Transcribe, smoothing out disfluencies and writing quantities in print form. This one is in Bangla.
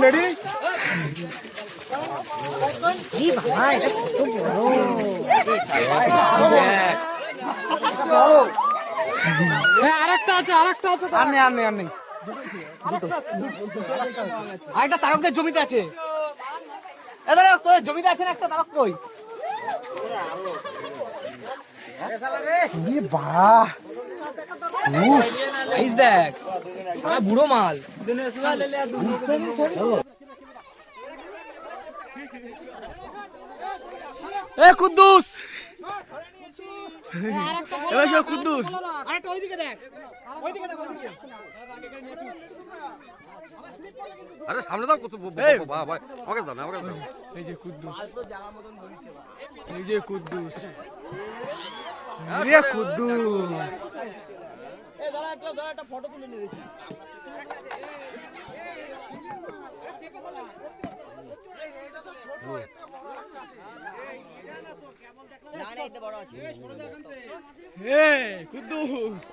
রেডি? আরেকটা আছে আরেকটা তারকদের জমিতে আছে। তোদের জমিতে আছে না একটা তারক? কই বাহ দেখ বুড়ো মাল। এ কুদ্দুস, এবার সব কুদ্দুস। আরেকটা ওইদিকে দেখ, ওইদিকে দেখ, ওইদিকে। আরে সামনে দাও কত ভাই আমাকে দাও না আমাকে দাও। এই যে কুদ্দুস, এই যে কুদ্দুস, এই কুদ্দুস। এই দাঁড়া একটা ফটো তুলে নিয়ে দেখি। কুদ্দুস